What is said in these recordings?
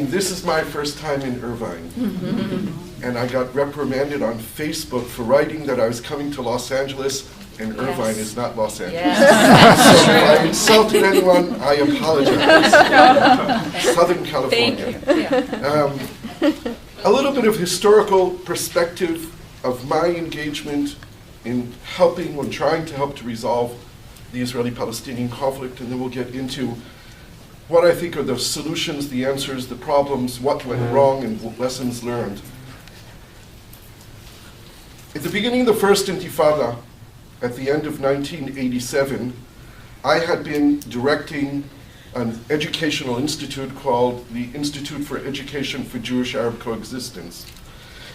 saying, this is my first time in Irvine. And I got reprimanded on Facebook for writing that I was coming to Los Angeles, and Irvine is not Los Angeles. Yes. So if I insulted anyone, I apologize. Southern California. Thank you. A little bit of historical perspective of my engagement in helping, when trying to help to resolve the Israeli-Palestinian conflict, and then we'll get into what I think are the solutions, the answers, the problems, what went wrong, and lessons learned. At the beginning of the first Intifada, at the end of 1987, I had been directing an educational institute called the Institute for Education for Jewish-Arab Coexistence.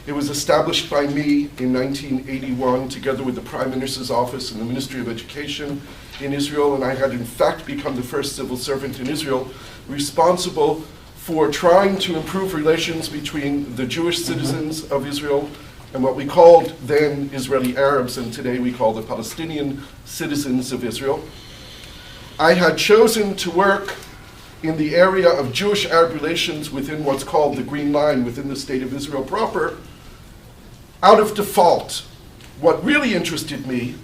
It was established by me in 1981 together with the Prime Minister's Office and the Ministry of Education in Israel, and I had in fact become the first civil servant in Israel responsible for trying to improve relations between the Jewish citizens of Israel and what we called then Israeli Arabs, and today we call the Palestinian citizens of Israel. I had chosen to work in the area of Jewish-Arab relations within what's called the Green Line within the State of Israel proper, out of default. What really interested me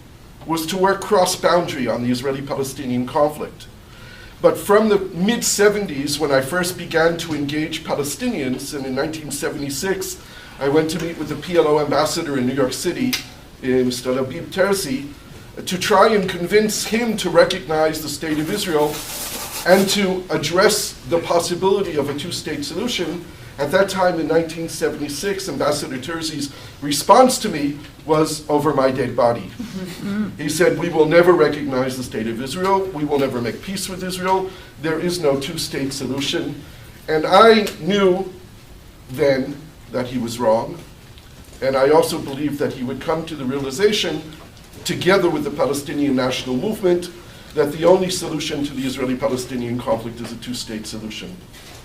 was to work cross-boundary on the Israeli-Palestinian conflict. But from the mid-70s, when I first began to engage Palestinians, and in 1976, I went to meet with the PLO ambassador in New York City, Mr. Labib Terzi, to try and convince him to recognize the State of Israel and to address the possibility of a two-state solution. At that time in 1976, Ambassador Terzi's response to me was over my dead body. He said, we will never recognize the State of Israel. We will never make peace with Israel. There is no two-state solution. And I knew then that he was wrong. And I also believed that he would come to the realization, together with the Palestinian National Movement, that the only solution to the Israeli-Palestinian conflict is a two-state solution,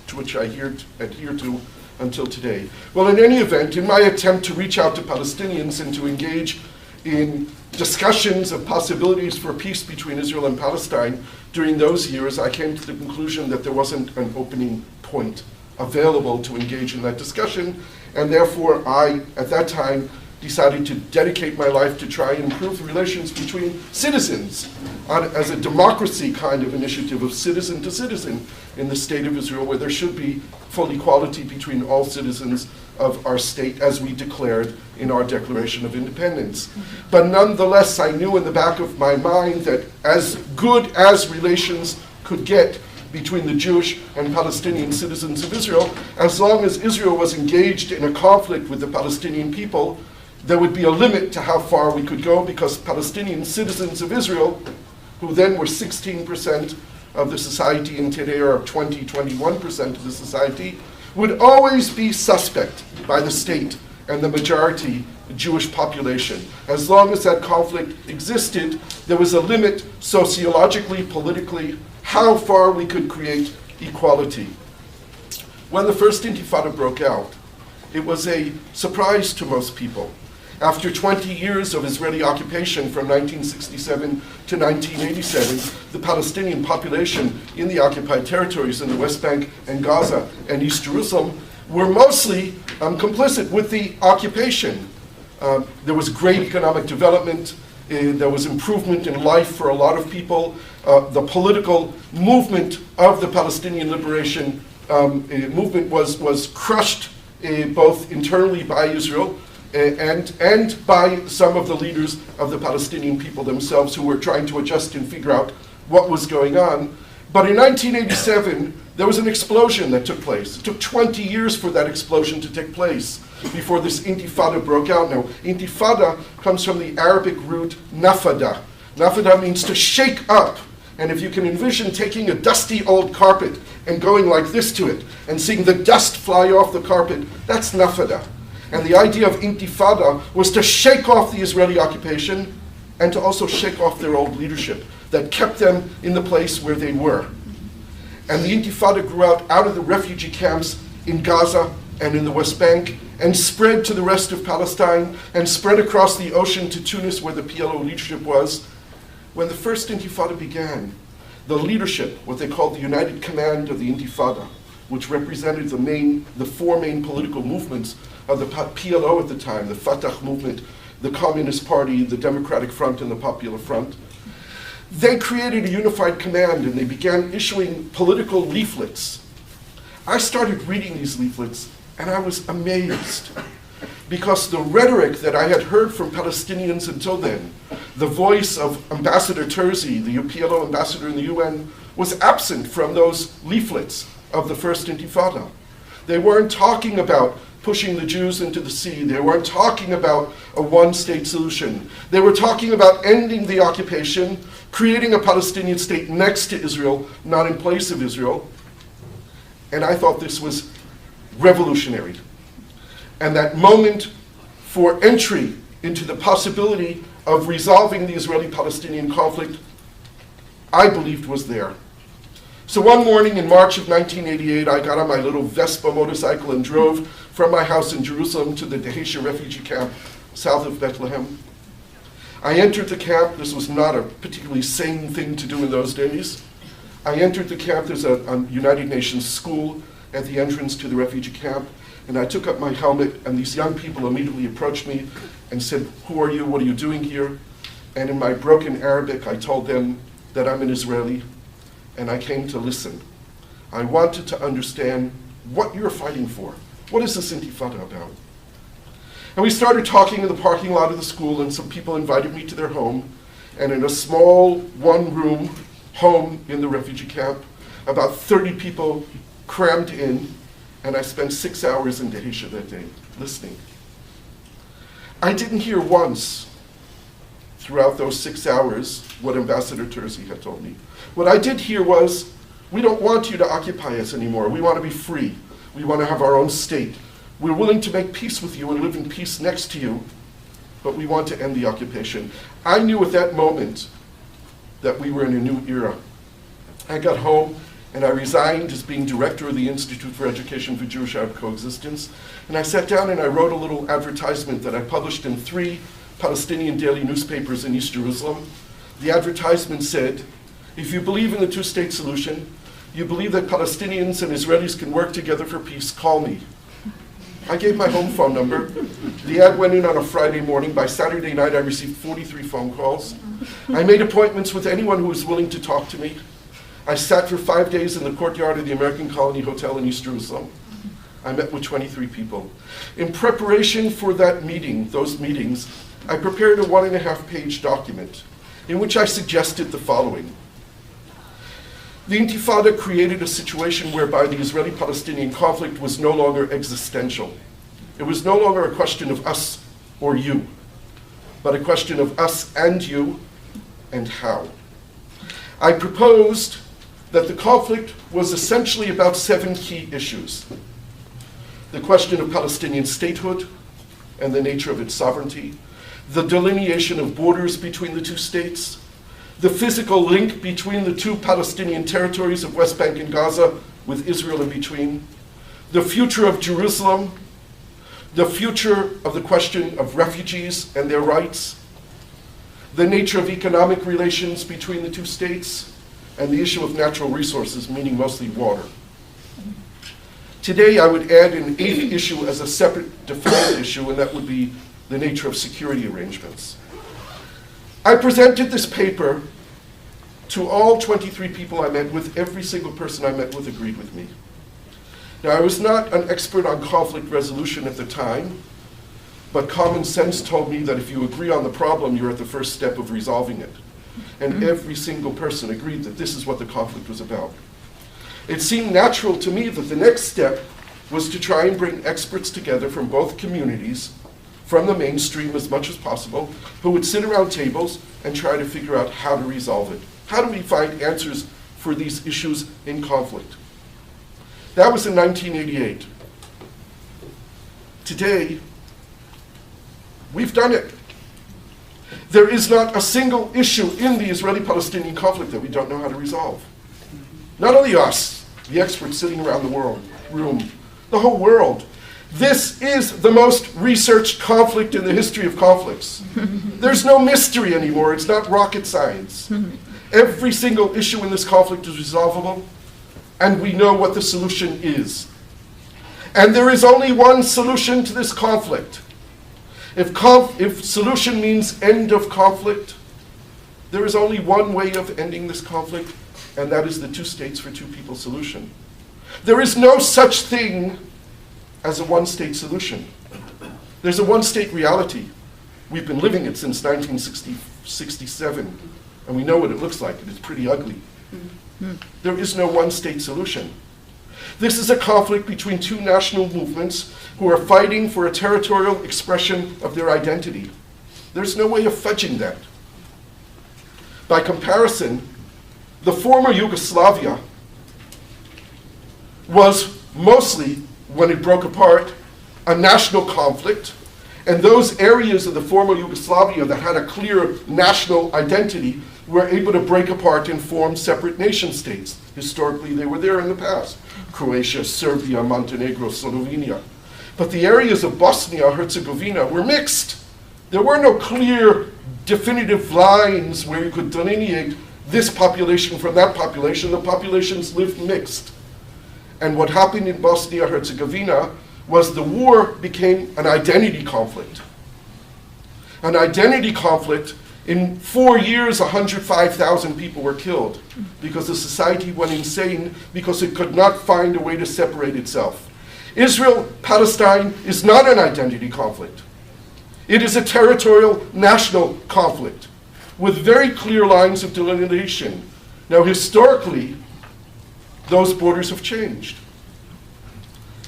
to which I adhere to until today. Well, in any event, in my attempt to reach out to Palestinians and to engage in discussions of possibilities for peace between Israel and Palestine, during those years, I came to the conclusion that there wasn't an opening point available to engage in that discussion, and therefore I, at that time, decided to dedicate my life to try and improve the relations between citizens as a democracy kind of initiative of citizen to citizen in the State of Israel, where there should be full equality between all citizens of our state as we declared in our Declaration of Independence. But nonetheless, I knew in the back of my mind that as good as relations could get between the Jewish and Palestinian citizens of Israel, as long as Israel was engaged in a conflict with the Palestinian people, there would be a limit to how far we could go, because Palestinian citizens of Israel, who then were 16% of the society and today are 21% of the society, would always be suspect by the state and the majority Jewish population. As long as that conflict existed, there was a limit sociologically, politically, how far we could create equality. When the first Intifada broke out, it was a surprise to most people. After 20 years of Israeli occupation from 1967 to 1987, the Palestinian population in the occupied territories in the West Bank and Gaza and East Jerusalem were mostly complicit with the occupation. There was great economic development. There was improvement in life for a lot of people. The political movement of the Palestinian liberation movement was crushed both internally by Israel and by some of the leaders of the Palestinian people themselves, who were trying to adjust and figure out what was going on. But in 1987, there was an explosion that took place. It took 20 years for that explosion to take place before this Intifada broke out. Now, Intifada comes from the Arabic root nafada. Nafada means to shake up. And if you can envision taking a dusty old carpet and going like this to it and seeing the dust fly off the carpet, that's nafada. And the idea of Intifada was to shake off the Israeli occupation and to also shake off their old leadership that kept them in the place where they were. And the Intifada grew out of the refugee camps in Gaza and in the West Bank, and spread to the rest of Palestine, and spread across the ocean to Tunis, where the PLO leadership was. When the first Intifada began, the leadership, what they called the United Command of the Intifada, which represented the four main political movements of the PLO at the time, the Fatah movement, the Communist Party, the Democratic Front, and the Popular Front. They created a unified command and they began issuing political leaflets. I started reading these leaflets and I was amazed because the rhetoric that I had heard from Palestinians until then, the voice of Ambassador Terzi, the PLO ambassador in the UN, was absent from those leaflets of the First Intifada. They weren't talking about pushing the Jews into the sea. They weren't talking about a one-state solution. They were talking about ending the occupation, creating a Palestinian state next to Israel, not in place of Israel. And I thought this was revolutionary. And that moment for entry into the possibility of resolving the Israeli-Palestinian conflict, I believed was there. So one morning in March of 1988, I got on my little Vespa motorcycle and drove from my house in Jerusalem to the Dheisheh refugee camp south of Bethlehem. I entered the camp. This was not a particularly sane thing to do in those days. I entered the camp. There's a United Nations school at the entrance to the refugee camp. And I took up my helmet, and these young people immediately approached me and said, "Who are you? What are you doing here?" And in my broken Arabic, I told them that I'm an Israeli, and I came to listen. I wanted to understand what you're fighting for. What is this intifada about? And we started talking in the parking lot of the school, and some people invited me to their home. And in a small one-room home in the refugee camp, about 30 people crammed in, and I spent 6 hours in Dheisheh that day, listening. I didn't hear once throughout those 6 hours what Ambassador Terzi had told me. What I did hear was, we don't want you to occupy us anymore. We want to be free. We want to have our own state. We're willing to make peace with you and live in peace next to you, but we want to end the occupation. I knew at that moment that we were in a new era. I got home and I resigned as being director of the Institute for Education for Jewish-Arab Coexistence. And I sat down and I wrote a little advertisement that I published in 3 Palestinian daily newspapers in East Jerusalem. The advertisement said, "If you believe in the two-state solution, you believe that Palestinians and Israelis can work together for peace, call me." I gave my home phone number. The ad went in on a Friday morning. By Saturday night, I received 43 phone calls. I made appointments with anyone who was willing to talk to me. I sat for 5 days in the courtyard of the American Colony Hotel in East Jerusalem. I met with 23 people. In preparation for that meeting, those meetings, I prepared a 1.5-page document in which I suggested the following. The Intifada created a situation whereby the Israeli-Palestinian conflict was no longer existential. It was no longer a question of us or you, but a question of us and you and how. I proposed that the conflict was essentially about 7 key issues. The question of Palestinian statehood and the nature of its sovereignty, the delineation of borders between the 2 states, the physical link between the 2 Palestinian territories of West Bank and Gaza with Israel in between, the future of Jerusalem, the future of the question of refugees and their rights, the nature of economic relations between the 2 states, and the issue of natural resources, meaning mostly water. Today, I would add an 8th issue as a separate defined issue, and that would be the nature of security arrangements. I presented this paper to all 23 people I met with. Every single person I met with agreed with me. Now, I was not an expert on conflict resolution at the time, but common sense told me that if you agree on the problem, you're at the first step of resolving it. And every single person agreed that this is what the conflict was about. It seemed natural to me that the next step was to try and bring experts together from both communities, from the mainstream as much as possible, who would sit around tables and try to figure out how to resolve it. How do we find answers for these issues in conflict? That was in 1988. Today, we've done it. There is not a single issue in the Israeli-Palestinian conflict that we don't know how to resolve. Not only us, the experts sitting around the room, the whole world. This is the most researched conflict in the history of conflicts. There's no mystery anymore. It's not rocket science. Every single issue in this conflict is resolvable, and we know what the solution is. And there is only one solution to this conflict. If solution means end of conflict, there is only one way of ending this conflict, and that is the two states for two people solution. There is no such thing as a one-state solution. There's a one-state reality. We've been living it since 1967, and we know what it looks like, and it's pretty ugly. There is no one-state solution. This is a conflict between two national movements who are fighting for a territorial expression of their identity. There's no way of fudging that. By comparison, the former Yugoslavia was mostly, when it broke apart, a national conflict, and those areas of the former Yugoslavia that had a clear national identity were able to break apart and form separate nation states. Historically, they were there in the past. Croatia, Serbia, Montenegro, Slovenia. But the areas of Bosnia-Herzegovina were mixed. There were no clear, definitive lines where you could delineate this population from that population. The populations lived mixed. And what happened in Bosnia-Herzegovina was the war became an identity conflict. An identity conflict. In 4 years, 105,000 people were killed because the society went insane because it could not find a way to separate itself. Israel-Palestine is not an identity conflict. It is a territorial national conflict with very clear lines of delineation. Now, historically, those borders have changed.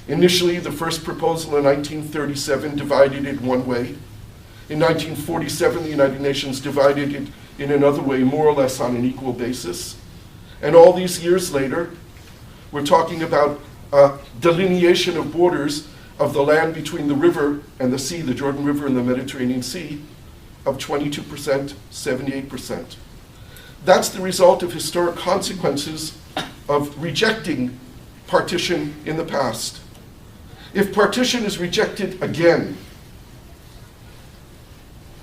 Initially, the first proposal in 1937 divided it one way. In 1947, the United Nations divided it in another way, more or less on an equal basis. And all these years later, we're talking about a delineation of borders of the land between the river and the sea, the Jordan River and the Mediterranean Sea, of 22%, 78%. That's the result of historic consequences of rejecting partition in the past. If partition is rejected again,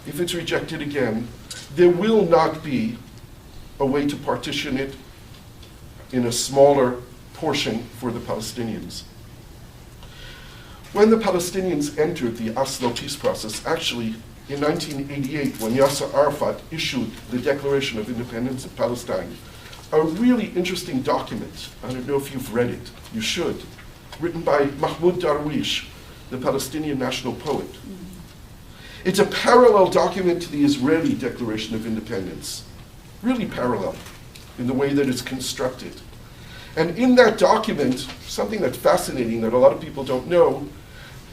if it's rejected again, there will not be a way to partition it in a smaller portion for the Palestinians. When the Palestinians entered the Oslo peace process, actually in 1988, when Yasser Arafat issued the Declaration of Independence of Palestine, a really interesting document, I don't know if you've read it, you should, written by Mahmoud Darwish, the Palestinian national poet. It's a parallel document to the Israeli Declaration of Independence, really parallel in the way that it's constructed. And in that document, something that's fascinating that a lot of people don't know,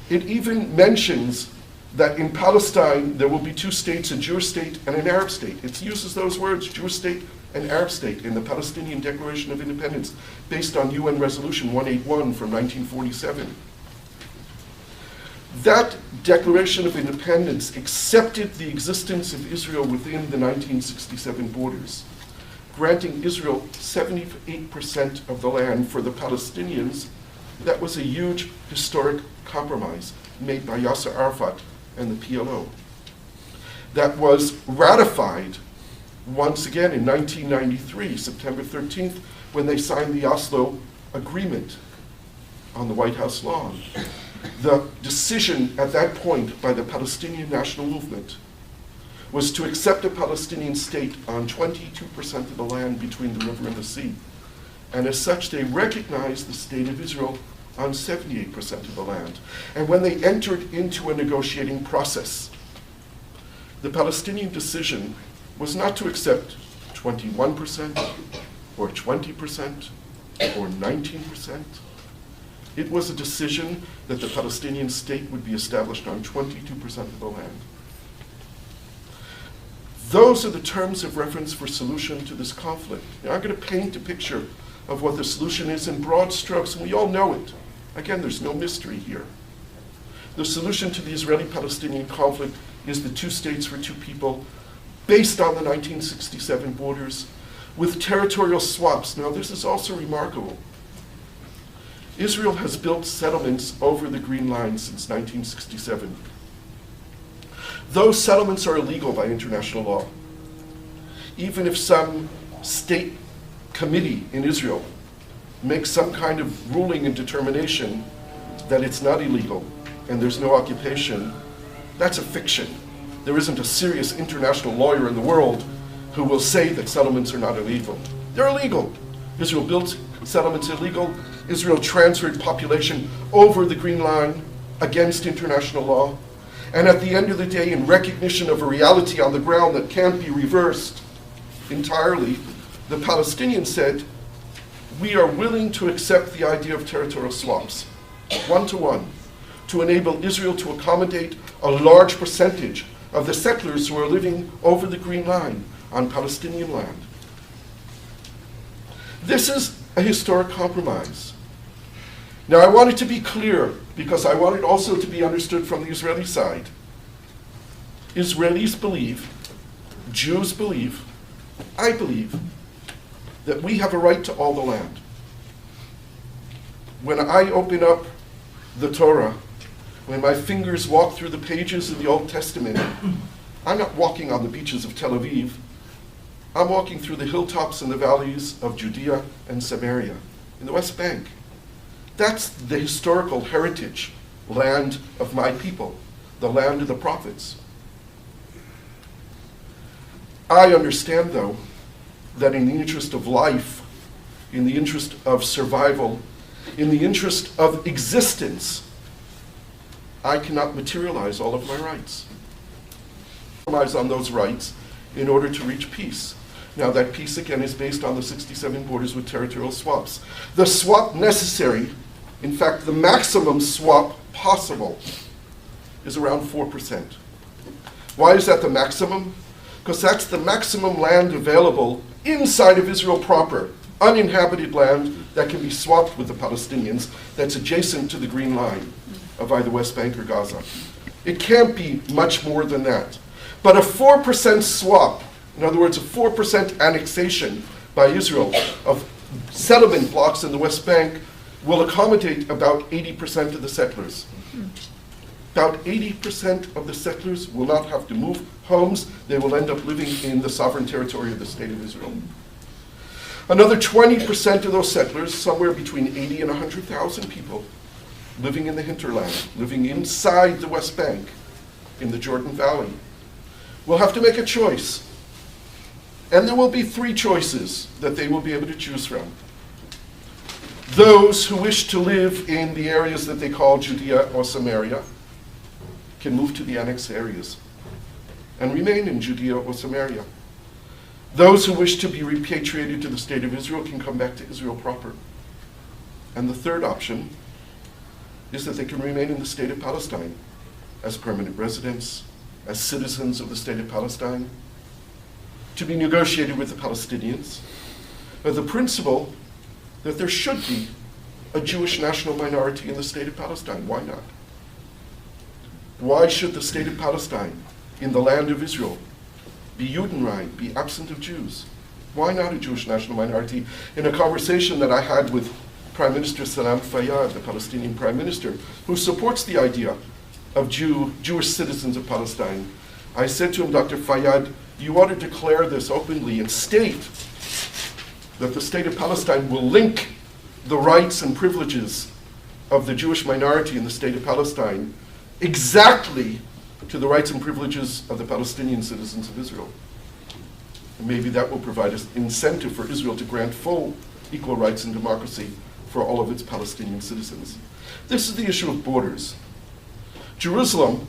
it even mentions that in Palestine there will be two states, a Jewish state and an Arab state. It uses those words, Jewish state and Arab state, in the Palestinian Declaration of Independence, based on UN Resolution 181 from 1947. That Declaration of Independence accepted the existence of Israel within the 1967 borders, granting Israel 78% of the land. For the Palestinians, that was a huge historic compromise made by Yasser Arafat and the PLO. That was ratified once again in 1993, September 13th, when they signed the Oslo Agreement on the White House lawn. The decision at that point by the Palestinian National Movement was to accept a Palestinian state on 22% of the land between the river and the sea. And as such, they recognized the state of Israel on 78% of the land. And when they entered into a negotiating process, the Palestinian decision was not to accept 21% or 20% or 19%. It was a decision that the Palestinian state would be established on 22% of the land. Those are the terms of reference for solution to this conflict. Now, I'm going to paint a picture of what the solution is in broad strokes, and we all know it. Again, there's no mystery here. The solution to the Israeli-Palestinian conflict is the two states for two people, based on the 1967 borders, with territorial swaps. Now, this is also remarkable. Israel has built settlements over the Green Line since 1967. Those settlements are illegal by international law. Even if some state committee in Israel make some kind of ruling and determination that it's not illegal and there's no occupation, that's a fiction. There isn't a serious international lawyer in the world who will say that settlements are not illegal. They're illegal. Israel built settlements illegal. Israel transferred population over the Green Line against international law. And at the end of the day, in recognition of a reality on the ground that can't be reversed entirely, the Palestinians said, we are willing to accept the idea of territorial swaps, one-to-one, to enable Israel to accommodate a large percentage of the settlers who are living over the Green Line on Palestinian land. This is a historic compromise. Now, I want it to be clear, because I want it also to be understood from the Israeli side. Israelis believe, Jews believe, I believe, that we have a right to all the land. When I open up the Torah, when my fingers walk through the pages of the Old Testament, I'm not walking on the beaches of Tel Aviv. I'm walking through the hilltops and the valleys of Judea and Samaria in the West Bank. That's the historical heritage land of my people, the land of the prophets. I understand, though, that in the interest of life, in the interest of survival, in the interest of existence, I cannot materialize all of my rights. Compromise on those rights in order to reach peace. Now, that peace, again, is based on the 67 borders with territorial swaps. The swap necessary, in fact, the maximum swap possible, is around 4%. Why is that the maximum? Because that's the maximum land available inside of Israel proper, uninhabited land that can be swapped with the Palestinians, that's adjacent to the Green Line of either West Bank or Gaza. It can't be much more than that. But a 4% swap, in other words, a 4% annexation by Israel of settlement blocks in the West Bank, will accommodate about 80% of the settlers. About 80% of the settlers will not have to move homes. They will end up living in the sovereign territory of the State of Israel. Another 20% of those settlers, somewhere between 80 and 100,000 people, living in the hinterland, living inside the West Bank, in the Jordan Valley, will have to make a choice. And there will be 3 choices that they will be able to choose from. Those who wish to live in the areas that they call Judea or Samaria can move to the annexed areas and remain in Judea or Samaria. Those who wish to be repatriated to the State of Israel can come back to Israel proper. And the third option is that they can remain in the State of Palestine as permanent residents, as citizens of the State of Palestine, to be negotiated with the Palestinians, but the principle that there should be a Jewish national minority in the State of Palestine. Why not? Why should the State of Palestine, in the land of Israel, be Judenrein, be absent of Jews? Why not a Jewish national minority? In a conversation that I had with Prime Minister Salam Fayyad, the Palestinian Prime Minister, who supports the idea of Jewish citizens of Palestine, I said to him, Dr. Fayyad, you ought to declare this openly and state that the State of Palestine will link the rights and privileges of the Jewish minority in the State of Palestine exactly to the rights and privileges of the Palestinian citizens of Israel. And maybe that will provide an incentive for Israel to grant full equal rights and democracy for all of its Palestinian citizens. This is the issue of borders. Jerusalem's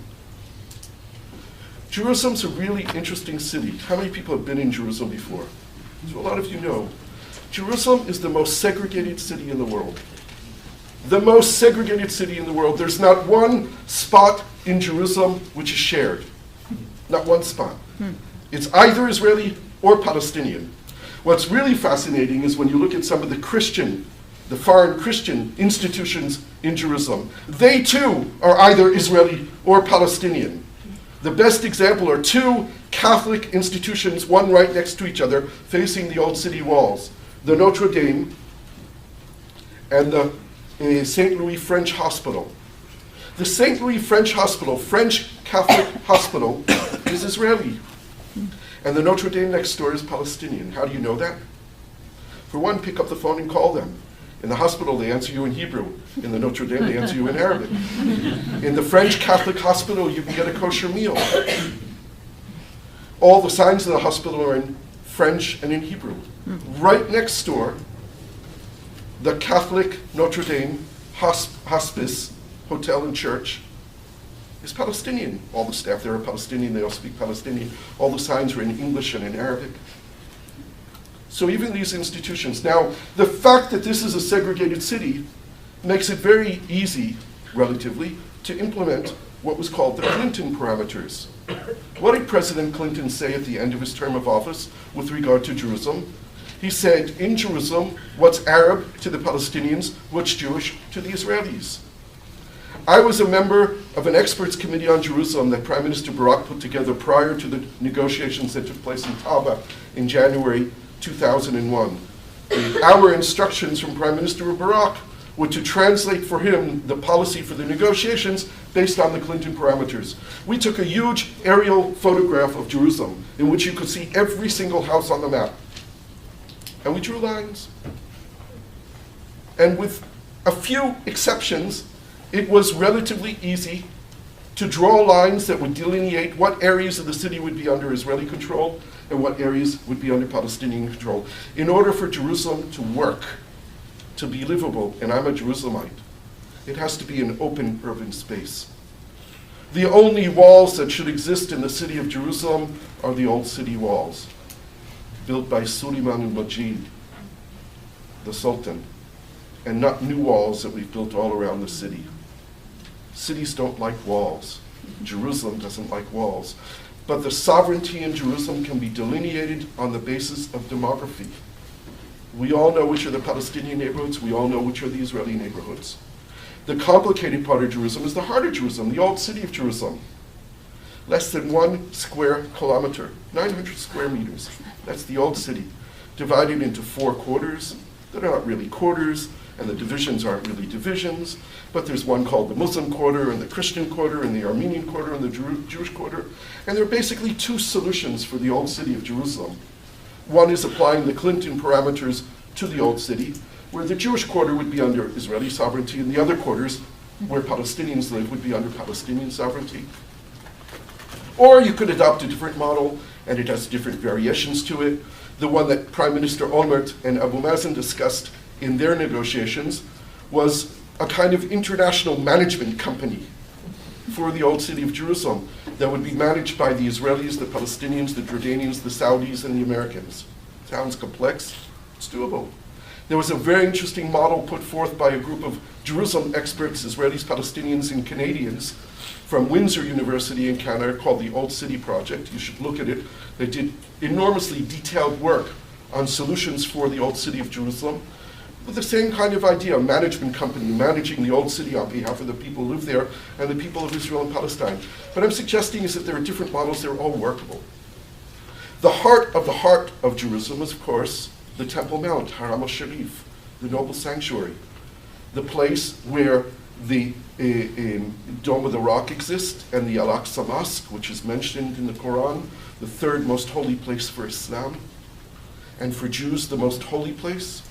a really interesting city. How many people have been in Jerusalem before? So a lot of you know. Jerusalem is the most segregated city in the world. The most segregated city in the world. There's not one spot in Jerusalem which is shared. Not one spot. It's either Israeli or Palestinian. What's really fascinating is when you look at some of the foreign Christian institutions in Jerusalem. They too are either Israeli or Palestinian. The best example are 2 Catholic institutions, one right next to each other, facing the old city walls. The Notre Dame and the St. Louis French Hospital. The St. Louis French Hospital, French Catholic hospital, is Israeli. And the Notre Dame next door is Palestinian. How do you know that? For one, pick up the phone and call them. In the hospital, they answer you in Hebrew. In the Notre Dame, they answer you in Arabic. In the French Catholic hospital, you can get a kosher meal. All the signs of the hospital are in French and in Hebrew. Right next door, the Catholic Notre Dame Hospice Hotel and Church is Palestinian. All the staff there are Palestinian, they all speak Palestinian. All the signs are in English and in Arabic. So even these institutions. Now, the fact that this is a segregated city makes it very easy, relatively, to implement what was called the Clinton parameters. What did President Clinton say at the end of his term of office with regard to Jerusalem? He said, in Jerusalem, what's Arab to the Palestinians, what's Jewish to the Israelis. I was a member of an experts committee on Jerusalem that Prime Minister Barak put together prior to the negotiations that took place in Taba in January 2001. Our instructions from Prime Minister Barak were to translate for him the policy for the negotiations based on the Clinton parameters. We took a huge aerial photograph of Jerusalem in which you could see every single house on the map. And we drew lines. And with a few exceptions, it was relatively easy to draw lines that would delineate what areas of the city would be under Israeli control and what areas would be under Palestinian control. In order for Jerusalem to work, to be livable, and I'm a Jerusalemite, it has to be an open urban space. The only walls that should exist in the city of Jerusalem are the old city walls, built by Suleiman al-Majid, the Sultan, and not new walls that we've built all around the city. Cities don't like walls. Jerusalem doesn't like walls. But the sovereignty in Jerusalem can be delineated on the basis of demography. We all know which are the Palestinian neighborhoods. We all know which are the Israeli neighborhoods. The complicated part of Jerusalem is the heart of Jerusalem, the old city of Jerusalem. Less than 1 square kilometer, 900 square meters. That's the old city, divided into 4 quarters. They're not really quarters, and the divisions aren't really divisions, but there's one called the Muslim quarter, and the Christian quarter, and the Armenian quarter, and the Jewish quarter. And there are basically 2 solutions for the old city of Jerusalem. One is applying the Clinton parameters to the old city, where the Jewish quarter would be under Israeli sovereignty, and the other quarters, where Palestinians live, would be under Palestinian sovereignty. Or you could adopt a different model, and it has different variations to it. The one that Prime Minister Olmert and Abu Mazen discussed in their negotiations was a kind of international management company for the old city of Jerusalem that would be managed by the Israelis, the Palestinians, the Jordanians, the Saudis, and the Americans. Sounds complex? It's doable. There was a very interesting model put forth by a group of Jerusalem experts, Israelis, Palestinians, and Canadians from Windsor University in Canada called the Old City Project. You should look at it. They did enormously detailed work on solutions for the old city of Jerusalem with the same kind of idea, a management company managing the old city on behalf of the people who live there and the people of Israel and Palestine. What I'm suggesting is that there are different models, they're all workable. The heart of Jerusalem is, of course, the Temple Mount, Haram al-Sharif, the noble sanctuary, the place where the Dome of the Rock exists and the Al-Aqsa Mosque, which is mentioned in the Quran, the 3rd most holy place for Islam, and for Jews, the most holy place.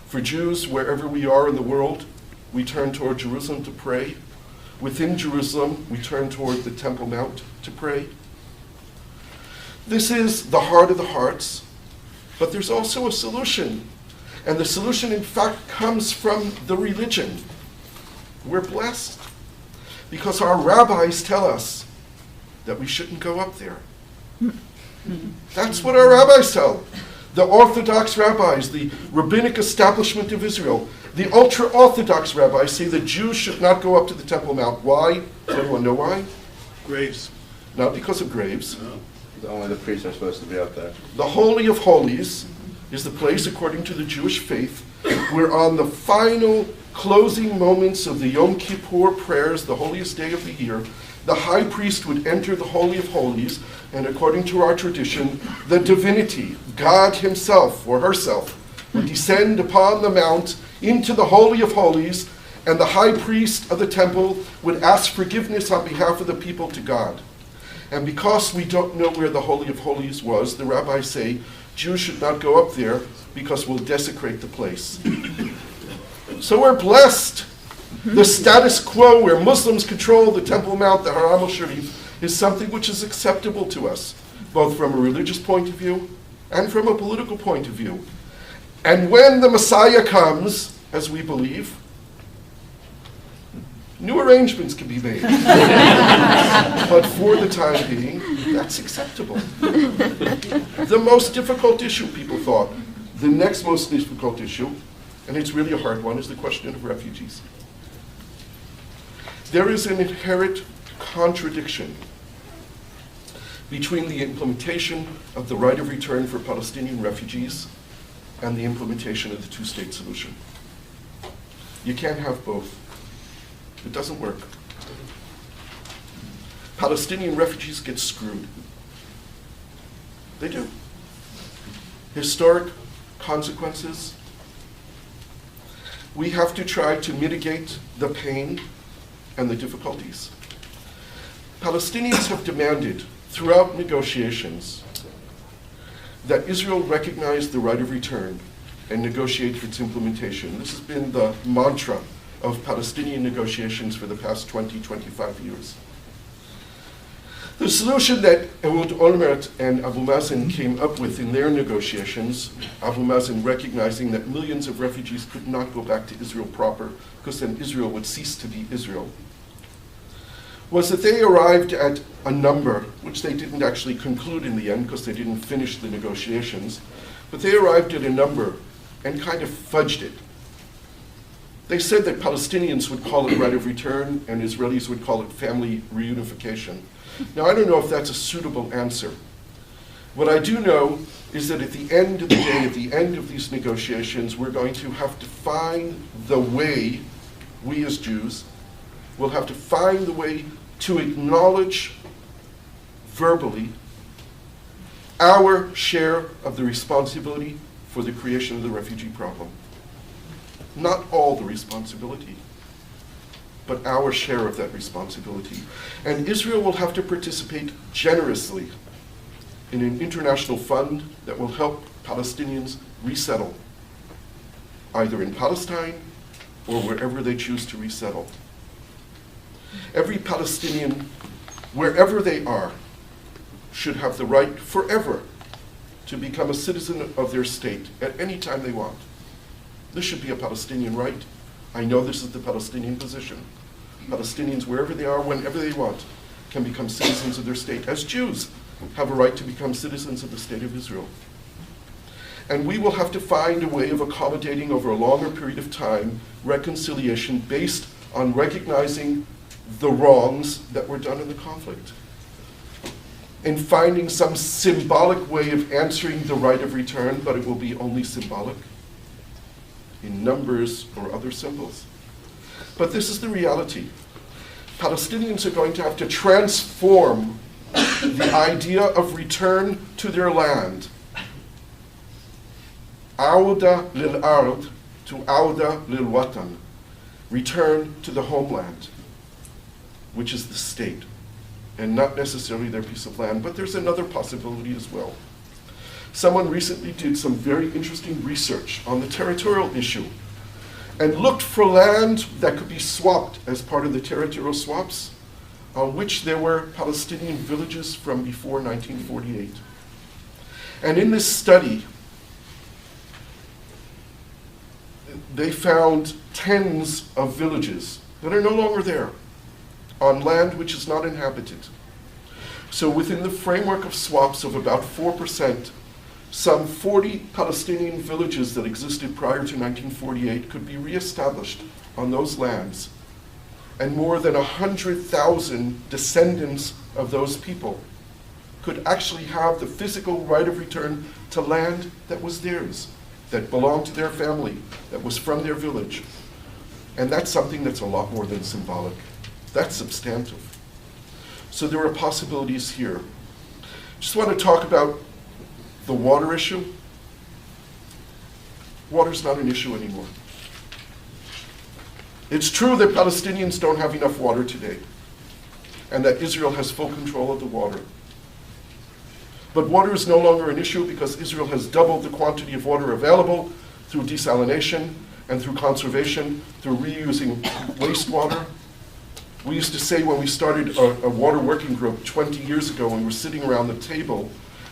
For Jews, wherever we are in the world, we turn toward Jerusalem to pray. Within Jerusalem, we turn toward the Temple Mount to pray. This is the heart of the hearts, but there's also a solution. And the solution, in fact, comes from the religion. We're blessed because our rabbis tell us that we shouldn't go up there. That's what our rabbis tell. The Orthodox rabbis, the rabbinic establishment of Israel, the ultra-Orthodox rabbis say that Jews should not go up to the Temple Mount. Why? Does anyone know why? Graves. Not because of graves. No. Only the priests are supposed to be up there. The Holy of Holies is the place, according to the Jewish faith, where on the final closing moments of the Yom Kippur prayers, the holiest day of the year, the high priest would enter the Holy of Holies, and according to our tradition, the divinity, God himself or herself, would descend upon the mount into the Holy of Holies, and the high priest of the temple would ask forgiveness on behalf of the people to God. And because we don't know where the Holy of Holies was, the rabbis say Jews should not go up there because we'll desecrate the place. So we're blessed. The status quo where Muslims control the Temple Mount, the Haram al-Sharif, is something which is acceptable to us, both from a religious point of view and from a political point of view. And when the Messiah comes, as we believe, new arrangements can be made. But for the time being, that's acceptable. The most difficult issue, people thought, the next most difficult issue, and it's really a hard one, is the question of refugees. There is an inherent contradiction between the implementation of the right of return for Palestinian refugees and the implementation of the two-state solution. You can't have both. It doesn't work. Palestinian refugees get screwed. They do. Historic consequences. We have to try to mitigate the pain and the difficulties. Palestinians have demanded throughout negotiations that Israel recognize the right of return and negotiate its implementation. This has been the mantra of Palestinian negotiations for the past 20, 25 years. The solution that Ehud Olmert and Abu Mazen came up with in their negotiations, Abu Mazen recognizing that millions of refugees could not go back to Israel proper, because then Israel would cease to be Israel, was that they arrived at a number, which they didn't actually conclude in the end because they didn't finish the negotiations, but they arrived at a number and kind of fudged it. They said that Palestinians would call it right of return and Israelis would call it family reunification. Now, I don't know if that's a suitable answer. What I do know is that at the end of the day, at the end of these negotiations, we're going to have to find the way, we as Jews, will have to find the way to acknowledge verbally our share of the responsibility for the creation of the refugee problem. Not all the responsibility, but our share of that responsibility. And Israel will have to participate generously in an international fund that will help Palestinians resettle, either in Palestine or wherever they choose to resettle. Every Palestinian, wherever they are, should have the right forever to become a citizen of their state at any time they want. This should be a Palestinian right. I know this is the Palestinian position. Palestinians, wherever they are, whenever they want, can become citizens of their state, as Jews have a right to become citizens of the state of Israel. And we will have to find a way of accommodating over a longer period of time reconciliation based on recognizing the wrongs that were done in the conflict, and finding some symbolic way of answering the right of return, but it will be only symbolic, in numbers or other symbols. But this is the reality. Palestinians are going to have to transform the idea of return to their land. Auda lil ard to auda lil watan. Return to the homeland, which is the state, and not necessarily their piece of land. But there's another possibility as well. Someone recently did some very interesting research on the territorial issue and looked for land that could be swapped as part of the territorial swaps, on which there were Palestinian villages from before 1948. And in this study, they found tens of villages that are no longer there, on land which is not inhabited. So within the framework of swaps of about 4%, some 40 Palestinian villages that existed prior to 1948 could be reestablished on those lands. And more than 100,000 descendants of those people could actually have the physical right of return to land that was theirs, that belonged to their family, that was from their village. And that's something that's a lot more than symbolic. That's substantive. So there are possibilities here. Just want to talk about the water issue. Water's not an issue anymore. It's true that Palestinians don't have enough water today, and that Israel has full control of the water. But water is no longer an issue because Israel has doubled the quantity of water available through desalination and through conservation, through reusing wastewater. We used to say when we started a water working group 20 years ago, when we were sitting around the table,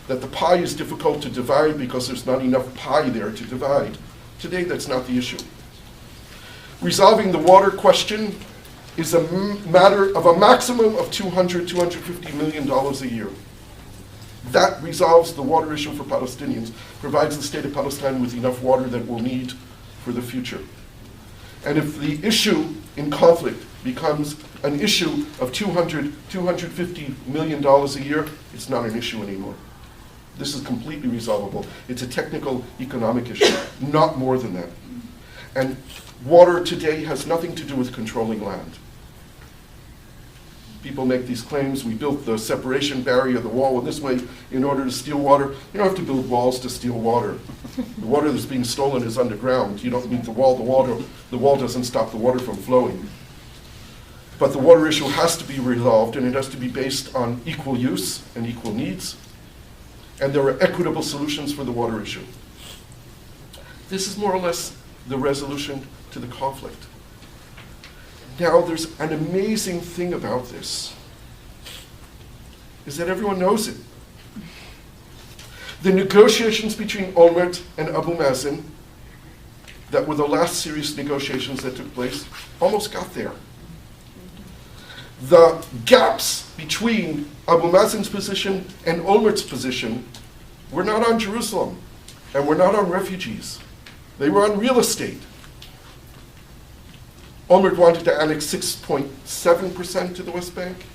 that the pie is difficult to divide because there's not enough pie there to divide. Today, that's not the issue. Resolving the water question is a matter of a maximum of $250 million a year. That resolves the water issue for Palestinians, provides the state of Palestine with enough water that we'll need for the future. And if the issue in conflict becomes an issue of $250 million a year, it's not an issue anymore. This is completely resolvable. It's a technical economic issue, not more than that. And water today has nothing to do with controlling land. People make these claims, we built the separation barrier, the wall in this way in order to steal water. You don't have to build walls to steal water. The water that's being stolen is underground. You don't need the wall. The wall doesn't stop the water from flowing. But the water issue has to be resolved, and it has to be based on equal use and equal needs. And there are equitable solutions for the water issue. This is more or less the resolution to the conflict. Now, there's an amazing thing about this, is that everyone knows it. The negotiations between Olmert and Abu Mazen, that were the last serious negotiations that took place, almost got there. The gaps between Abu Mazen's position and Olmert's position were not on Jerusalem, and were not on refugees. They were on real estate. Olmert wanted to annex 6.7% to the West Bank,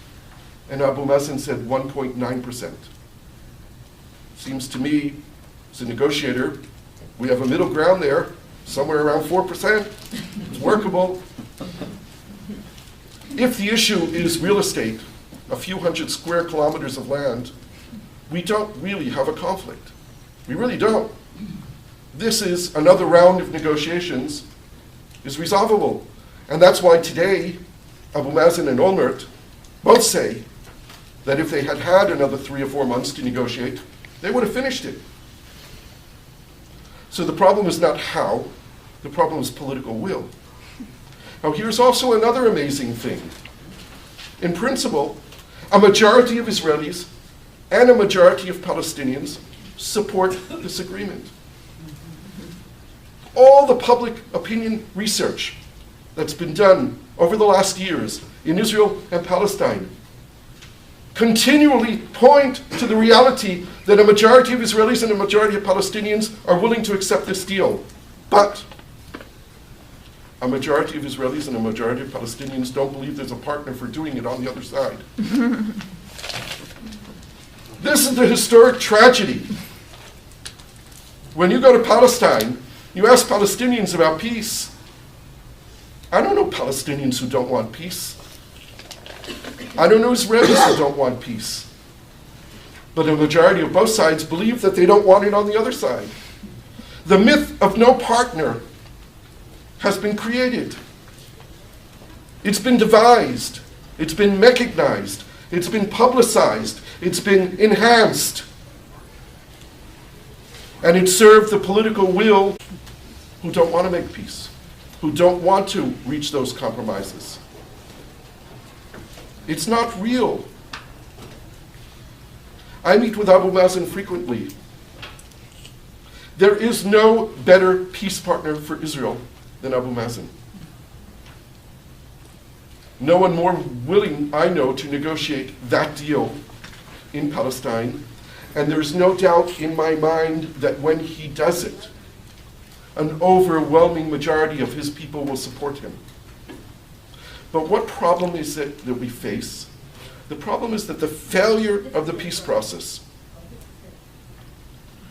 and Abu Mazen said 1.9%. Seems to me, as a negotiator, we have a middle ground there, somewhere around 4%. It's workable. If the issue is real estate, a few hundred square kilometers of land, we don't really have a conflict. We really don't. This is another round of negotiations is resolvable. And that's why today, Abu Mazen and Olmert both say that if they had had another 3 or 4 months to negotiate, they would have finished it. So the problem is not how, the problem is political will. Now here's also another amazing thing. In principle, a majority of Israelis and a majority of Palestinians support this agreement. All the public opinion research that's been done over the last years in Israel and Palestine continually point to the reality that a majority of Israelis and a majority of Palestinians are willing to accept this deal. But a majority of Israelis and a majority of Palestinians don't believe there's a partner for doing it on the other side. This is the historic tragedy. When you go to Palestine, you ask Palestinians about peace. I don't know Palestinians who don't want peace. I don't know Israelis who don't want peace. But a majority of both sides believe that they don't want it on the other side. The myth of no partner has been created. It's been devised. It's been mechanized. It's been publicized. It's been enhanced. And it served the political will who don't want to make peace, who don't want to reach those compromises. It's not real. I meet with Abu Mazen frequently. There is no better peace partner for Israel than Abu Mazen. No one more willing, I know, to negotiate that deal in Palestine. And there's no doubt in my mind that when he does it, an overwhelming majority of his people will support him. But what problem is it that we face? The problem is that the failure of the peace process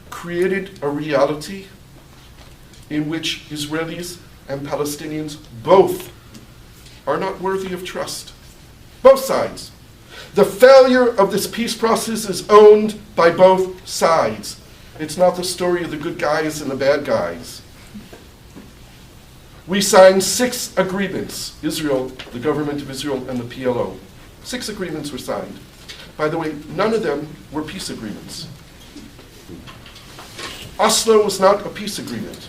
created a reality in which Israelis and Palestinians both are not worthy of trust. Both sides. The failure of this peace process is owned by both sides. It's not the story of the good guys and the bad guys. We signed 6 agreements, Israel, the government of Israel, and the PLO. 6 agreements were signed. By the way, none of them were peace agreements. Oslo was not a peace agreement.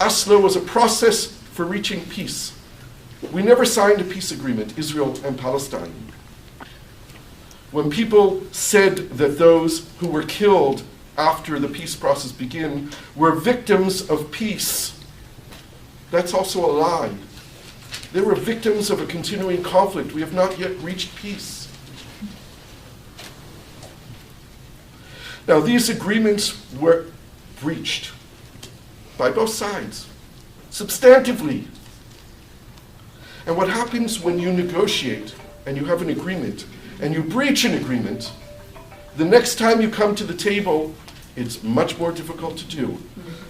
Oslo was a process for reaching peace. We never signed a peace agreement, Israel and Palestine. When people said that those who were killed after the peace process began were victims of peace, that's also a lie. They were victims of a continuing conflict. We have not yet reached peace. Now, these agreements were breached by both sides, substantively. And what happens when you negotiate and you have an agreement and you breach an agreement, the next time you come to the table, it's much more difficult to do.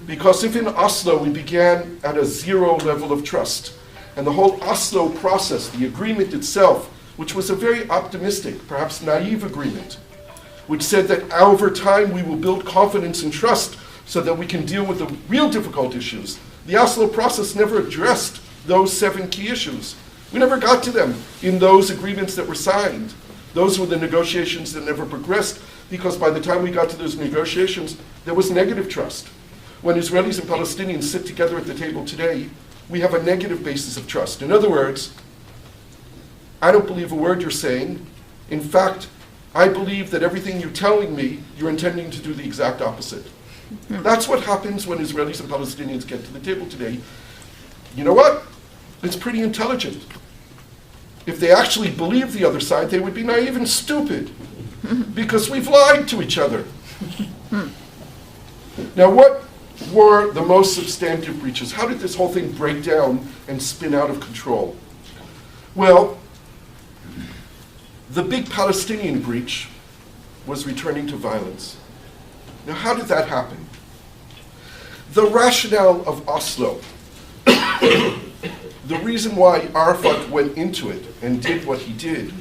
Because if in Oslo we began at a zero level of trust, and the whole Oslo process, the agreement itself, which was a very optimistic, perhaps naive agreement, which said that over time we will build confidence and trust so that we can deal with the real difficult issues. The Oslo process never addressed those 7 key issues. We never got to them in those agreements that were signed. Those were the negotiations that never progressed, because by the time we got to those negotiations, there was negative trust. When Israelis and Palestinians sit together at the table today, we have a negative basis of trust. In other words, I don't believe a word you're saying. In fact, I believe that everything you're telling me, you're intending to do the exact opposite. That's what happens when Israelis and Palestinians get to the table today. You know what? It's pretty intelligent. If they actually believed the other side, they would be naive and stupid, because we've lied to each other. Now, what were the most substantive breaches? How did this whole thing break down and spin out of control? Well, the big Palestinian breach was returning to violence. Now, how did that happen? The rationale of Oslo, the reason why Arafat went into it and did what he did,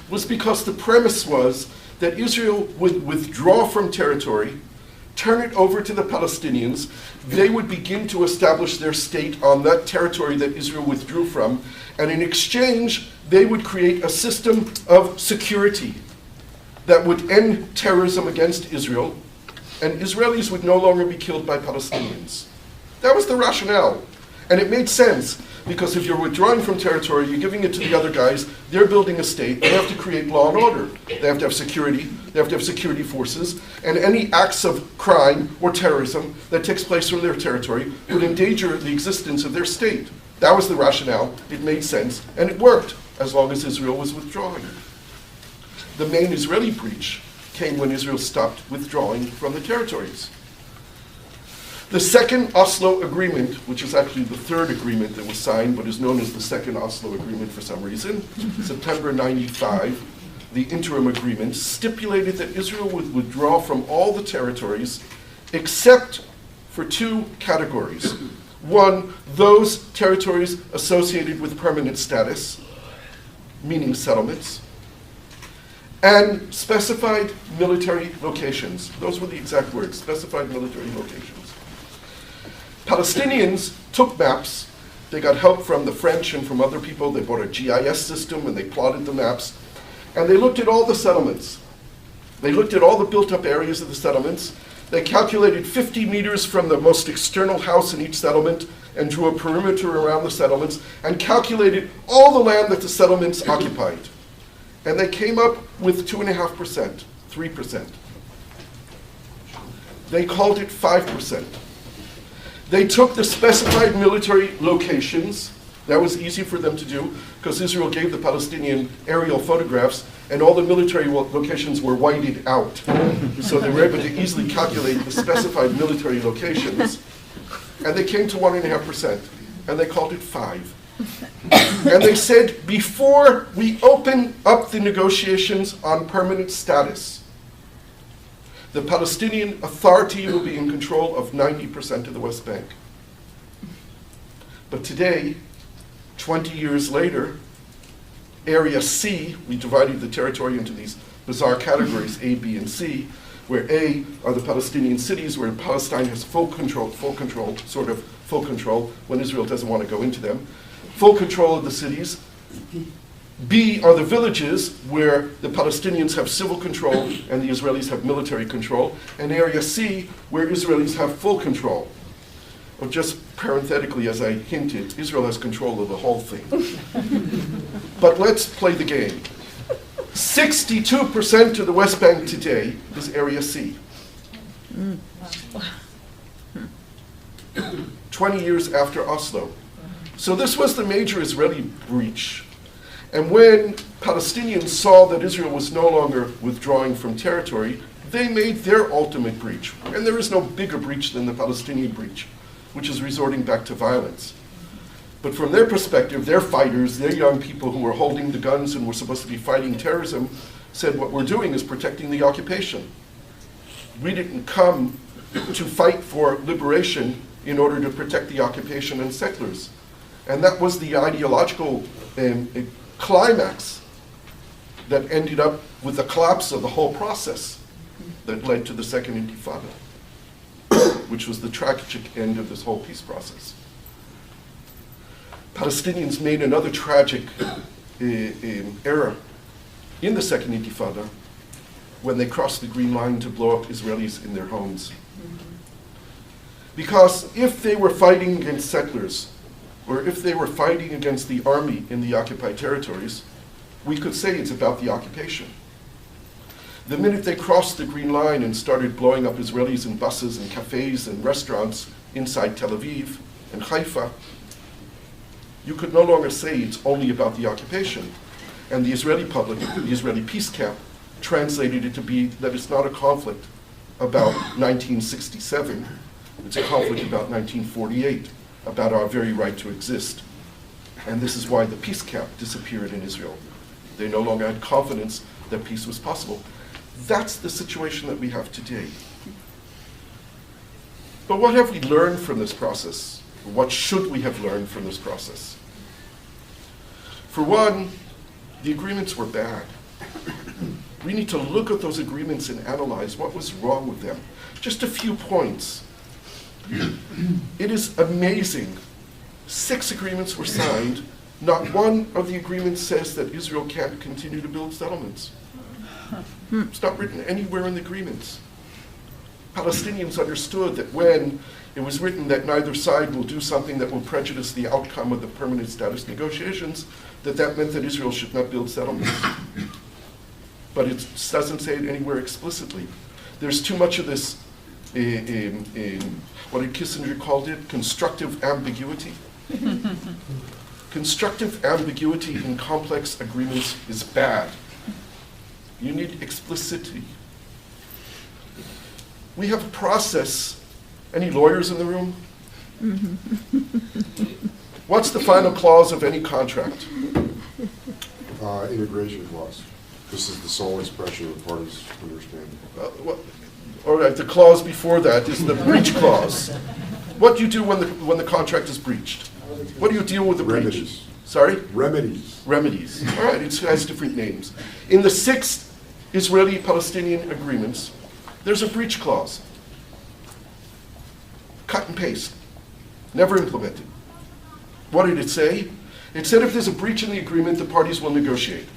was because the premise was that Israel would withdraw from territory, turn it over to the Palestinians, they would begin to establish their state on that territory that Israel withdrew from, and in exchange, they would create a system of security that would end terrorism against Israel, and Israelis would no longer be killed by Palestinians. That was the rationale. And it made sense, because if you're withdrawing from territory, you're giving it to the other guys, they're building a state, they have to create law and order. They have to have security, they have to have security forces, and any acts of crime or terrorism that takes place from their territory would endanger the existence of their state. That was the rationale, it made sense, and it worked, as long as Israel was withdrawing. The main Israeli breach came when Israel stopped withdrawing from the territories. The second Oslo Agreement, which is actually the third agreement that was signed, but is known as the second Oslo Agreement for some reason, September 95, the interim agreement, stipulated that Israel would withdraw from all the territories except for 2 categories. One, those territories associated with permanent status, meaning settlements, and specified military locations. Those were the exact words, specified military locations. Palestinians took maps. They got help from the French and from other people. They bought a GIS system and they plotted the maps. And they looked at all the settlements. They looked at all the built-up areas of the settlements. They calculated 50 meters from the most external house in each settlement and drew a perimeter around the settlements and calculated all the land that the settlements occupied. And they came up with 2.5%, 3%. They called it 5%. They took the specified military locations. That was easy for them to do because Israel gave the Palestinian aerial photographs and all the military locations were whited out. So they were able to easily calculate the specified military locations. And they came to 1.5%, and they called it 5. And they said, before we open up the negotiations on permanent status, the Palestinian Authority will be in control of 90% of the West Bank. But today, 20 years later, Area C, we divided the territory into these bizarre categories, A, B, and C, where A are the Palestinian cities, where Palestine has full control, sort of full control, when Israel doesn't want to go into them, full control of the cities. B are the villages, where the Palestinians have civil control and the Israelis have military control, and Area C, where Israelis have full control. Or just parenthetically, as I hinted, Israel has control of the whole thing. But let's play the game. 62% of the West Bank today is Area C. 20 years after Oslo. So this was the major Israeli breach. And when Palestinians saw that Israel was no longer withdrawing from territory, they made their ultimate breach. And there is no bigger breach than the Palestinian breach, which is resorting back to violence. But from their perspective, their fighters, their young people who were holding the guns and were supposed to be fighting terrorism, said what we're doing is protecting the occupation. We didn't come to fight for liberation in order to protect the occupation and settlers. And that was the ideological climax that ended up with the collapse of the whole process that led to the Second Intifada, which was the tragic end of this whole peace process. Palestinians made another tragic error in the Second Intifada when they crossed the Green Line to blow up Israelis in their homes. Because if they were fighting against settlers, or if they were fighting against the army in the occupied territories, we could say it's about the occupation. The minute they crossed the Green Line and started blowing up Israelis in buses and cafes and restaurants inside Tel Aviv and Haifa, you could no longer say it's only about the occupation. And the Israeli public, the Israeli peace camp, translated it to be that it's not a conflict about 1967, it's a conflict about 1948, about our very right to exist. And this is why the peace camp disappeared in Israel. They no longer had confidence that peace was possible. That's the situation that we have today. But what have we learned from this process? What should we have learned from this process? For one, the agreements were bad. We need to look at those agreements and analyze what was wrong with them. Just a few points. It is amazing. 6 agreements were signed. Not one of the agreements says that Israel can't continue to build settlements. It's not written anywhere in the agreements. Palestinians understood that when it was written that neither side will do something that will prejudice the outcome of the permanent status negotiations, that meant that Israel should not build settlements. But it doesn't say it anywhere explicitly. There's too much of this, what did Kissinger called it? Constructive ambiguity. Constructive ambiguity in complex agreements is bad. You need explicitity. We have a process. Any lawyers in the room? What's the final clause of any contract? Integration clause. This is the sole expression of the parties' understanding. All right, the clause before that is the breach clause. What do you do when the contract is breached? What do you deal with the breach? Remedies. Sorry? Remedies. Remedies. All right, it has different names. In the 6 Israeli-Palestinian agreements, there's a breach clause. Cut and paste. Never implemented. What did it say? It said if there's a breach in the agreement, the parties will negotiate.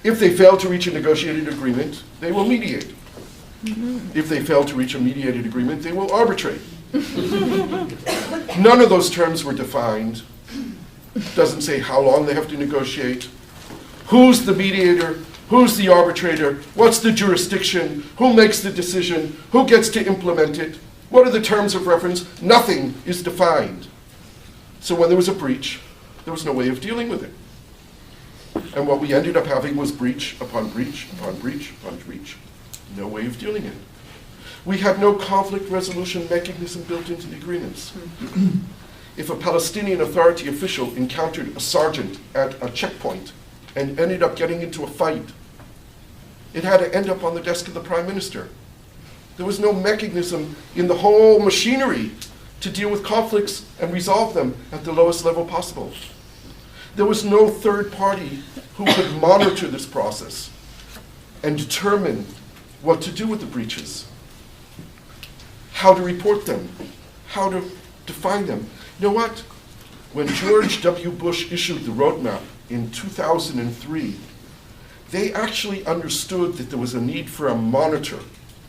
If they fail to reach a negotiated agreement, they will mediate. If they fail to reach a mediated agreement, they will arbitrate. None of those terms were defined. Doesn't say how long they have to negotiate, who's the mediator, who's the arbitrator, what's the jurisdiction, who makes the decision, who gets to implement it, what are the terms of reference. Nothing is defined. So when there was a breach, there was no way of dealing with it. And what we ended up having was breach upon breach upon breach upon breach. No way of dealing it. We had no conflict resolution mechanism built into the agreements. If a Palestinian Authority official encountered a sergeant at a checkpoint and ended up getting into a fight, it had to end up on the desk of the Prime Minister. There was no mechanism in the whole machinery to deal with conflicts and resolve them at the lowest level possible. There was no third party who could monitor this process and determine what to do with the breaches, how to report them, how to define them. You know what? When George W. Bush issued the roadmap in 2003, they actually understood that there was a need for a monitor,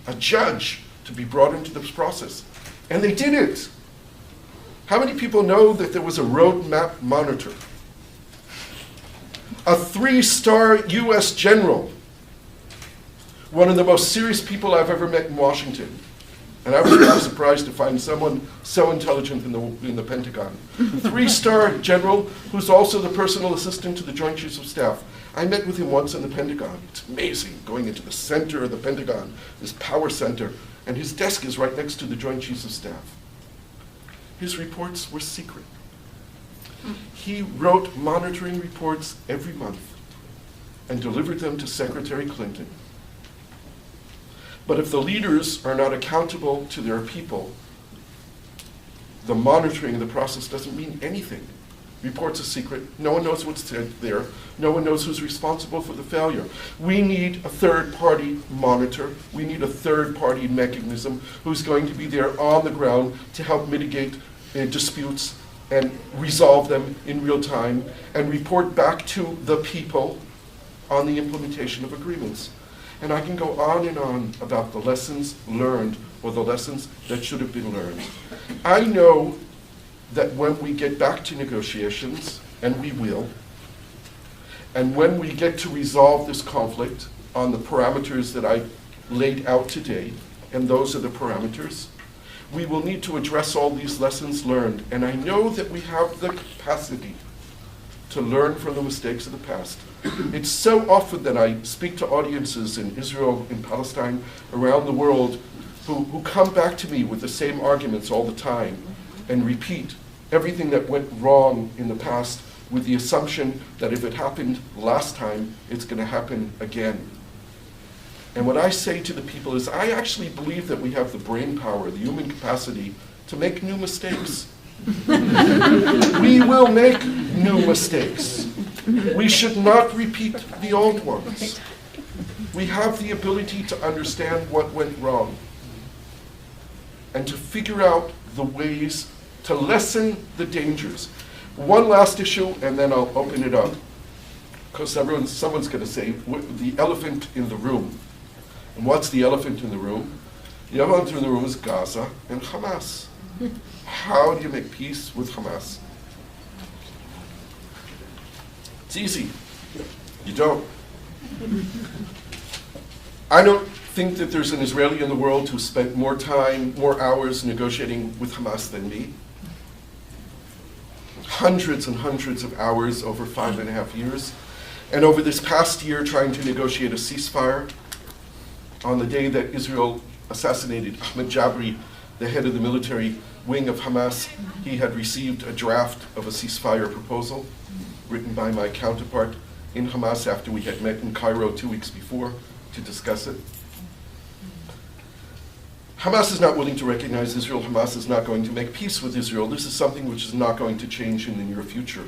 a judge, to be brought into this process. And they did it. How many people know that there was a roadmap monitor? A 3-star US general, one of the most serious people I've ever met in Washington. And I was really surprised to find someone so intelligent in the Pentagon. 3-star general who's also the personal assistant to the Joint Chiefs of Staff. I met with him once in the Pentagon. It's amazing, going into the center of the Pentagon, this power center, and his desk is right next to the Joint Chiefs of Staff. His reports were secret. He wrote monitoring reports every month and delivered them to Secretary Clinton. But if the leaders are not accountable to their people, the monitoring of the process doesn't mean anything. Reports are secret. No one knows what's there. No one knows who's responsible for the failure. We need a third-party monitor. We need a third-party mechanism who's going to be there on the ground to help mitigate disputes and resolve them in real time and report back to the people on the implementation of agreements. And I can go on and on about the lessons learned or the lessons that should have been learned. I know that when we get back to negotiations, and we will, and when we get to resolve this conflict on the parameters that I laid out today, and those are the parameters, we will need to address all these lessons learned. And I know that we have the capacity to learn from the mistakes of the past. It's so often that I speak to audiences in Israel, in Palestine, around the world, who come back to me with the same arguments all the time and repeat everything that went wrong in the past with the assumption that if it happened last time, it's going to happen again. And what I say to the people is, I actually believe that we have the brain power, the human capacity to make new mistakes. We will make new mistakes. We should not repeat the old ones. We have the ability to understand what went wrong and to figure out the ways to lessen the dangers. One last issue, and then I'll open it up, because someone's going to say, the elephant in the room. And what's the elephant in the room? The elephant in the room is Gaza and Hamas. How do you make peace with Hamas? It's easy. You don't. I don't think that there's an Israeli in the world who spent more time, more hours negotiating with Hamas than me. Hundreds and hundreds of hours over 5.5 years. And over this past year, trying to negotiate a ceasefire. On the day that Israel assassinated Ahmed Jabri, the head of the military wing of Hamas, he had received a draft of a ceasefire proposal written by my counterpart in Hamas after we had met in Cairo 2 weeks before to discuss it. Hamas is not willing to recognize Israel. Hamas is not going to make peace with Israel. This is something which is not going to change in the near future.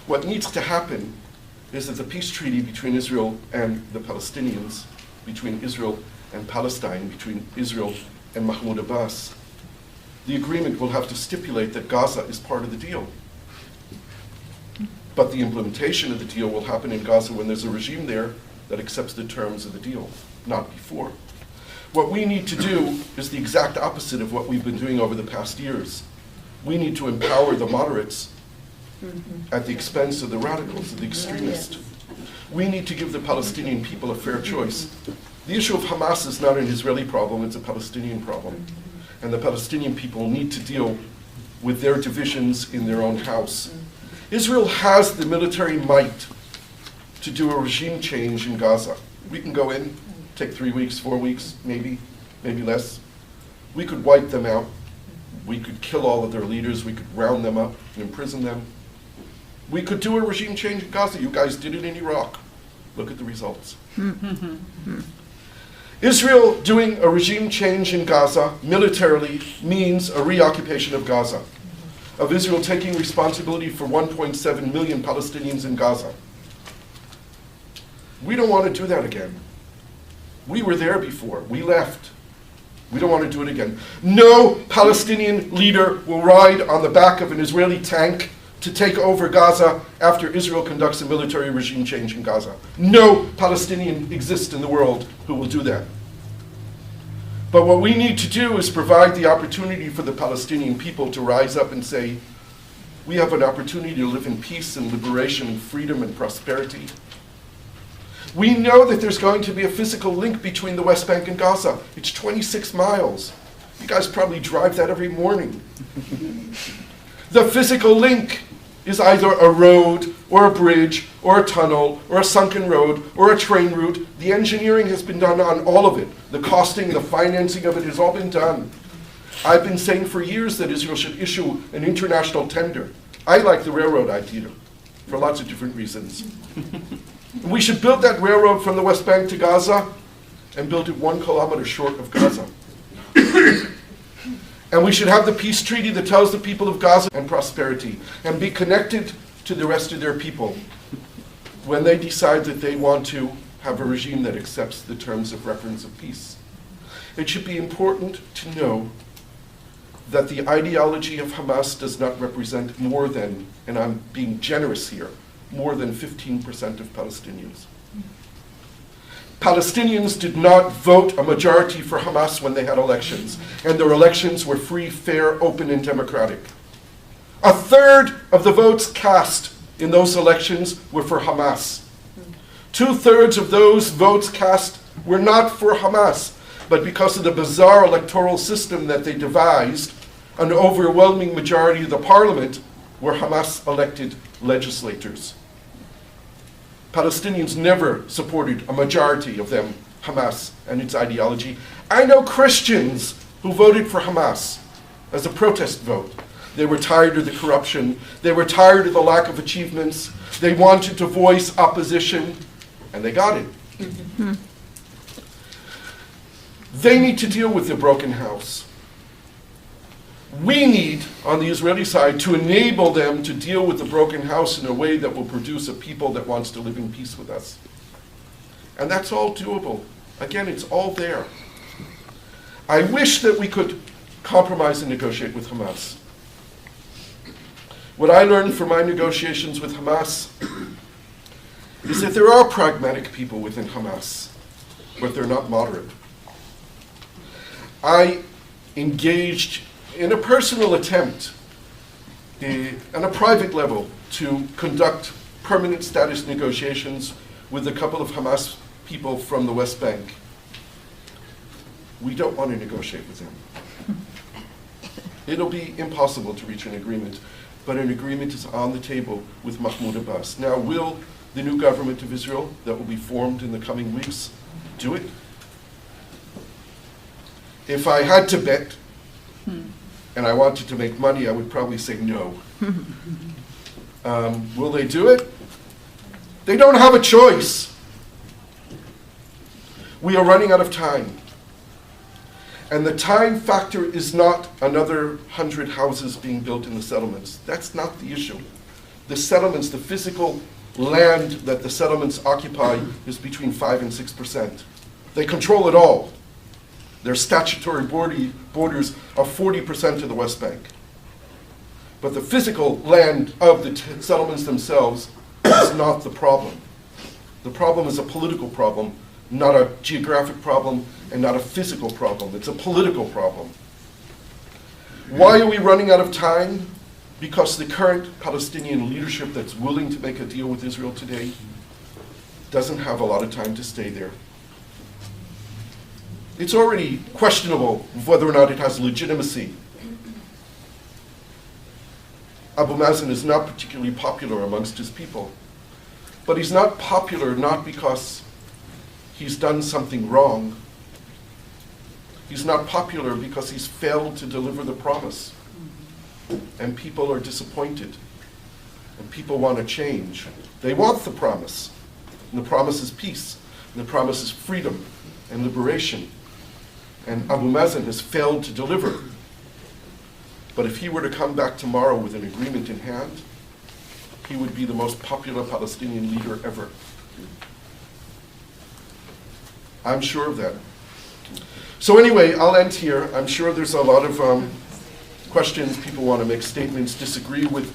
What needs to happen is that the peace treaty between Israel and the Palestinians, between Israel and Palestine, between Israel and Mahmoud Abbas, the agreement will have to stipulate that Gaza is part of the deal. But the implementation of the deal will happen in Gaza when there's a regime there that accepts the terms of the deal, not before. What we need to do is the exact opposite of what we've been doing over the past years. We need to empower the moderates at the expense of the radicals, of the extremists. We need to give the Palestinian people a fair choice. The issue of Hamas is not an Israeli problem, it's a Palestinian problem. And the Palestinian people need to deal with their divisions in their own house. Israel has the military might to do a regime change in Gaza. We can go in, take 3 weeks, 4 weeks, maybe less. We could wipe them out. We could kill all of their leaders. We could round them up and imprison them. We could do a regime change in Gaza. You guys did it in Iraq. Look at the results. Israel doing a regime change in Gaza militarily means a reoccupation of Gaza, of Israel taking responsibility for 1.7 million Palestinians in Gaza. We don't want to do that again. We were there before. We left. We don't want to do it again. No Palestinian leader will ride on the back of an Israeli tank to take over Gaza after Israel conducts a military regime change in Gaza. No Palestinian exists in the world who will do that. But what we need to do is provide the opportunity for the Palestinian people to rise up and say, we have an opportunity to live in peace and liberation and freedom and prosperity. We know that there's going to be a physical link between the West Bank and Gaza. It's 26 miles. You guys probably drive that every morning. The physical link is either a road or a bridge or a tunnel or a sunken road or a train route. The engineering has been done on all of it. The costing, the financing of it has all been done. I've been saying for years that Israel should issue an international tender. I like the railroad idea for lots of different reasons. We should build that railroad from the West Bank to Gaza and build it 1 kilometer short of Gaza. And we should have the peace treaty that tells the people of Gaza and prosperity and be connected to the rest of their people when they decide that they want to have a regime that accepts the terms of reference of peace. It should be important to know that the ideology of Hamas does not represent more than, and I'm being generous here, more than 15% of Palestinians. Palestinians did not vote a majority for Hamas when they had elections, and their elections were free, fair, open, and democratic. 1/3 of the votes cast in those elections were for Hamas. 2/3 of those votes cast were not for Hamas, but because of the bizarre electoral system that they devised, an overwhelming majority of the parliament were Hamas elected legislators. Palestinians never supported a majority of them, Hamas and its ideology. I know Christians who voted for Hamas as a protest vote. They were tired of the corruption. They were tired of the lack of achievements. They wanted to voice opposition, and they got it. Mm-hmm. They need to deal with the broken house. We need, on the Israeli side, to enable them to deal with the broken house in a way that will produce a people that wants to live in peace with us. And that's all doable. Again, it's all there. I wish that we could compromise and negotiate with Hamas. What I learned from my negotiations with Hamas is that there are pragmatic people within Hamas, but they're not moderate. I engaged in a personal attempt on a private level to conduct permanent status negotiations with a couple of Hamas people from the West Bank. We don't want to negotiate with them. It'll be impossible to reach an agreement, but an agreement is on the table with Mahmoud Abbas. Now, will the new government of Israel that will be formed in the coming weeks do it? If I had to bet, and I wanted to make money, I would probably say no. Will they do it? They don't have a choice. We are running out of time. And the time factor is not another 100 houses being built in the settlements. That's not the issue. The settlements, the physical land that the settlements occupy is between 5 and 6%. They control it all. Their statutory borders are 40% of the West Bank. But the physical land of the settlements themselves is not the problem. The problem is a political problem, not a geographic problem and not a physical problem. It's a political problem. Why are we running out of time? Because the current Palestinian leadership that's willing to make a deal with Israel today doesn't have a lot of time to stay there. It's already questionable whether or not it has legitimacy. Abu Mazen is not particularly popular amongst his people. But he's not popular not because he's done something wrong. He's not popular because he's failed to deliver the promise. And people are disappointed. And people want to change. They want the promise. And the promise is peace. And the promise is freedom and liberation. And Abu Mazen has failed to deliver. But if he were to come back tomorrow with an agreement in hand, he would be the most popular Palestinian leader ever. I'm sure of that. So anyway, I'll end here. I'm sure there's a lot of questions. People want to make statements, disagree with